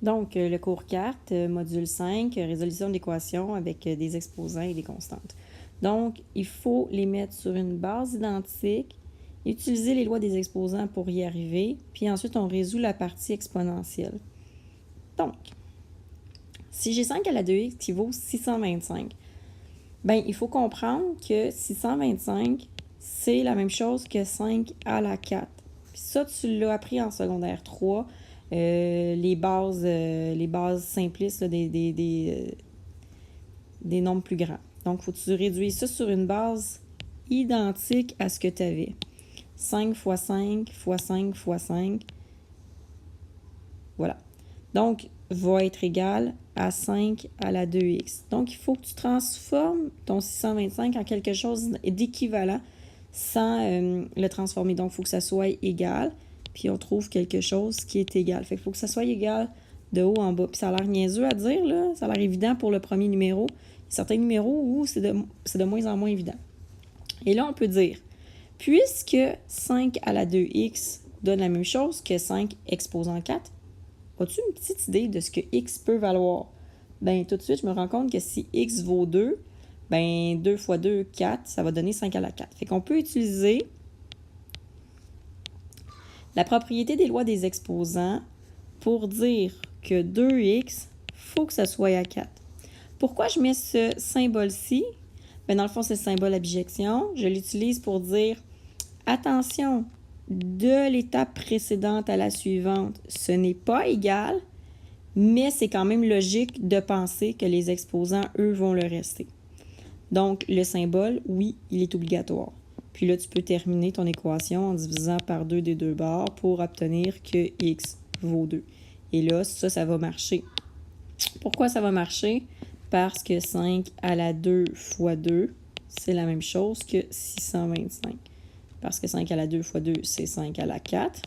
Donc, le cours 4, module 5, résolution d'équations avec des exposants et des constantes. Donc, il faut les mettre sur une base identique, utiliser les lois des exposants pour y arriver, puis ensuite, on résout la partie exponentielle. Donc, si j'ai 5 à la 2x qui vaut 625, bien, il faut comprendre que 625, c'est la même chose que 5 à la 4. Puis ça, tu l'as appris en secondaire 3, les bases simplistes là, des nombres plus grands. Donc, il faut que tu réduises ça sur une base identique à ce que tu avais. 5 fois 5 fois 5 fois 5. Voilà. Donc, va être égal à 5 à la 2x. Donc, il faut que tu transformes ton 625 en quelque chose d'équivalent sans le transformer. Donc, il faut que ça soit égal, puis on trouve quelque chose qui est égal. Fait qu'il faut que ça soit égal de haut en bas. Puis ça a l'air niaiseux à dire, là. Ça a l'air évident pour le premier numéro. Il y a certains numéros où c'est de moins en moins évident. Et là, on peut dire, puisque 5 à la 2x donne la même chose que 5 exposant 4, as-tu une petite idée de ce que x peut valoir? Bien, tout de suite, je me rends compte que si x vaut 2, bien, 2 fois 2, 4, ça va donner 5 à la 4. Fait qu'on peut utiliser la propriété des lois des exposants pour dire que 2x, il faut que ça soit à 4. Pourquoi je mets ce symbole-ci? Bien, dans le fond, c'est le symbole abjection. Je l'utilise pour dire, attention, de l'étape précédente à la suivante, ce n'est pas égal, mais c'est quand même logique de penser que les exposants, eux, vont le rester. Donc, le symbole, oui, il est obligatoire. Puis là, tu peux terminer ton équation en divisant par 2 des deux bords pour obtenir que x vaut 2. Et là, ça va marcher. Pourquoi ça va marcher? Parce que 5 à la 2 fois 2, c'est la même chose que 625. Parce que 5 à la 2 fois 2, c'est 5 à la 4.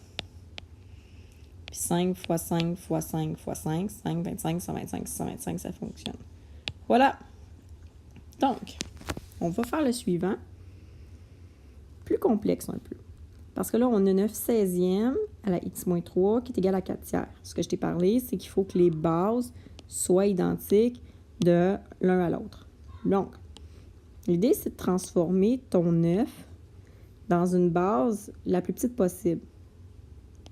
Puis 5 fois 5 fois 5 fois 5, 5, 25, 125, 625, ça fonctionne. Voilà. Donc, on va faire le suivant. Plus complexe un peu. Parce que là, on a 9 16e à la x-3 qui est égal à 4 tiers. Ce que je t'ai parlé, c'est qu'il faut que les bases soient identiques de l'un à l'autre. Donc, l'idée, c'est de transformer ton 9 dans une base la plus petite possible.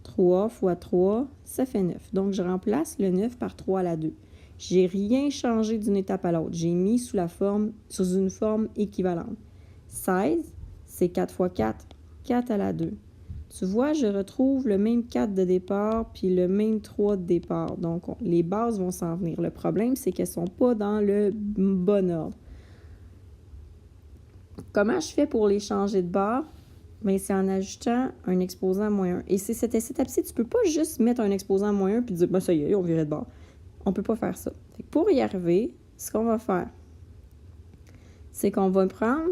3 fois 3, ça fait 9. Donc, je remplace le 9 par 3 à la 2. J'ai rien changé d'une étape à l'autre. J'ai mis sous une forme équivalente. 16, c'est 4 fois 4, 4 à la 2. Tu vois, je retrouve le même 4 de départ puis le même 3 de départ. Donc, les bases vont s'en venir. Le problème, c'est qu'elles ne sont pas dans le bon ordre. Comment je fais pour les changer de bord? Bien, c'est en ajoutant un exposant moins 1. Et c'est cette étape-ci, tu ne peux pas juste mettre un exposant moins 1 puis dire, ben ça y est, on virait de bord. On ne peut pas faire ça. Pour y arriver, ce qu'on va faire, c'est qu'on va prendre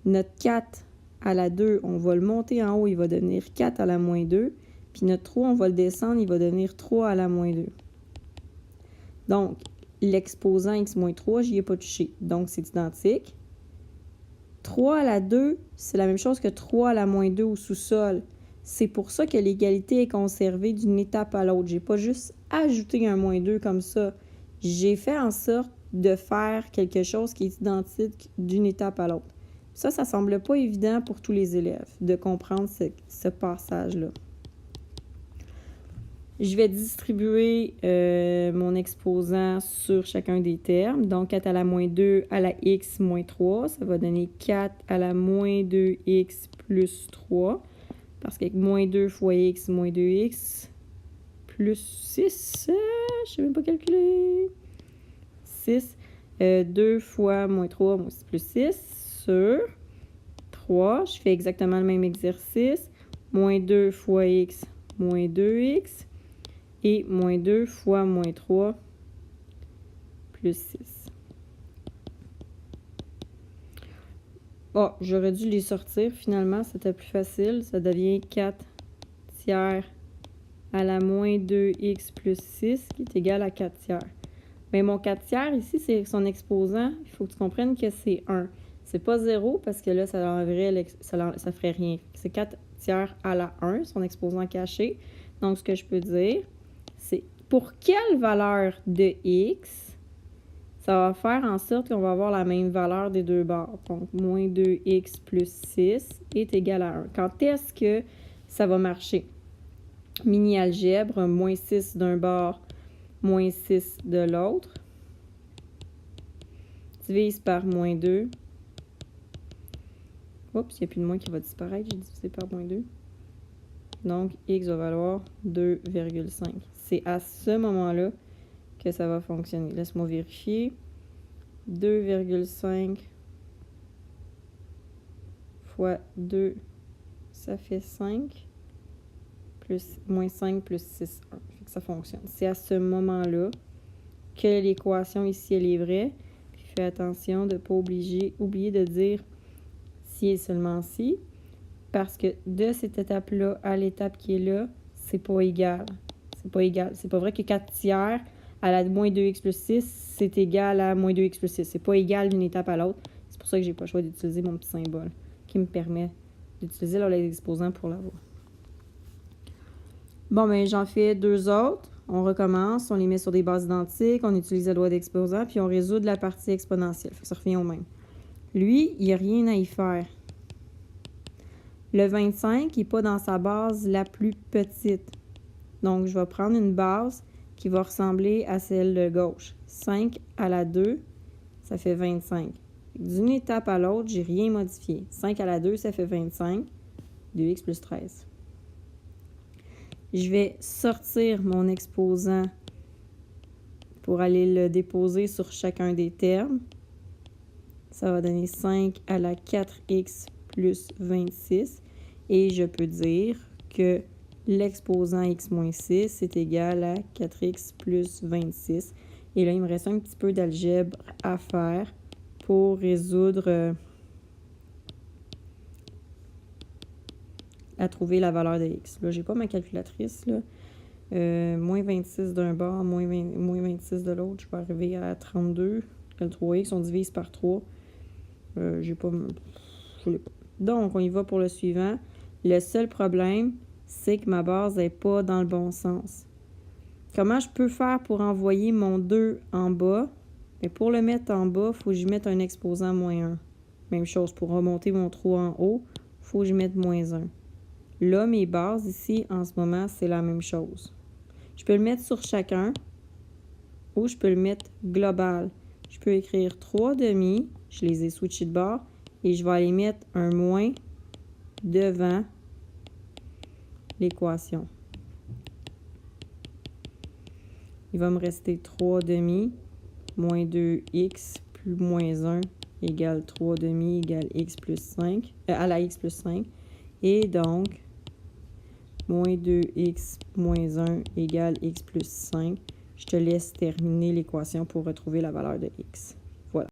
notre 4 à la 2, on va le monter en haut, il va devenir 4 à la moins 2. Puis notre 3, on va le descendre, il va devenir 3 à la moins 2. Donc, l'exposant x-3, je n'y ai pas touché. Donc, c'est identique. 3 à la 2, c'est la même chose que 3 à la moins 2 au sous-sol. C'est pour ça que l'égalité est conservée d'une étape à l'autre. Je n'ai pas juste ajouté un moins 2 comme ça. J'ai fait en sorte de faire quelque chose qui est identique d'une étape à l'autre. Ça ne semble pas évident pour tous les élèves de comprendre ce passage-là. Je vais distribuer mon exposant sur chacun des termes. Donc, 4 à la moins 2 à la x moins 3, ça va donner 4 à la moins 2x plus 3. Parce qu'avec moins 2 fois x moins 2x plus 6, je ne sais même pas calculer. 6, 2 fois moins 3 plus 6 sur 3. Je fais exactement le même exercice. Moins 2 fois x moins 2x. Et moins 2 fois moins 3 plus 6. Oh, j'aurais dû les sortir. Finalement, c'était plus facile. Ça devient 4 tiers à la moins 2x plus 6 qui est égal à 4 tiers. Mais mon 4 tiers, ici, c'est son exposant. Il faut que tu comprennes que c'est 1. C'est pas 0 parce que là, ça ferait rien. C'est 4 tiers à la 1, son exposant caché. Donc, ce que je peux dire, c'est pour quelle valeur de x ça va faire en sorte qu'on va avoir la même valeur des deux bords. Donc, moins 2x plus 6 est égal à 1. Quand est-ce que ça va marcher? Mini-algèbre, moins 6 d'un bord, moins 6 de l'autre. Divise par moins 2. Oups, il n'y a plus de moins qui va disparaître. J'ai divisé par moins 2. Donc, x va valoir 2,5. C'est à ce moment-là que ça va fonctionner. Laisse-moi vérifier. 2,5 fois 2, ça fait 5. Moins 5 plus 6, 1. Fait que ça fonctionne. C'est à ce moment-là que l'équation ici, elle est vraie. Puis fais attention de ne pas oublier de dire si et seulement si. Parce que de cette étape-là à l'étape qui est là, c'est pas égal. C'est pas égal. C'est pas vrai que 4 tiers à la moins 2x plus 6, c'est égal à moins 2x plus 6. C'est pas égal d'une étape à l'autre. C'est pour ça que j'ai pas le choix d'utiliser mon petit symbole qui me permet d'utiliser les exposants pour l'avoir. Bon, ben j'en fais 2 autres. On recommence, on les met sur des bases identiques, on utilise la loi d'exposant, puis on résout de la partie exponentielle. Fait que ça revient au même. Lui, il n'y a rien à y faire. Le 25 n'est pas dans sa base la plus petite. Donc, je vais prendre une base qui va ressembler à celle de gauche. 5 à la 2, ça fait 25. D'une étape à l'autre, j'ai rien modifié. 5 à la 2, ça fait 25. 2x plus 13. Je vais sortir mon exposant pour aller le déposer sur chacun des termes. Ça va donner 5 à la 4x plus 26. Et je peux dire que l'exposant x moins 6 est égal à 4x plus 26. Et là, il me reste un petit peu d'algèbre à faire pour résoudre, à trouver la valeur de x. Là, je n'ai pas ma calculatrice. Là. Moins 26 d'un bord, moins 26 de l'autre, je vais arriver à 32. Le 3x, on divise par 3. J'ai pas... Je l'ai pas. Donc, on y va pour le suivant. Le seul problème, c'est que ma base n'est pas dans le bon sens. Comment je peux faire pour envoyer mon 2 en bas? Mais pour le mettre en bas, il faut que je mette un exposant moins 1. Même chose, pour remonter mon 3 en haut, il faut que je mette moins 1. Là, mes bases ici, en ce moment, c'est la même chose. Je peux le mettre sur chacun ou je peux le mettre global. Je peux écrire 3 demi, je les ai switchés de bord, et je vais aller mettre un moins devant l'équation. Il va me rester 3 demi moins 2x plus moins 1 égale 3 demi égale x plus 5, à la x plus 5. Et donc, moins 2x moins 1 égale x plus 5. Je te laisse terminer l'équation pour retrouver la valeur de x.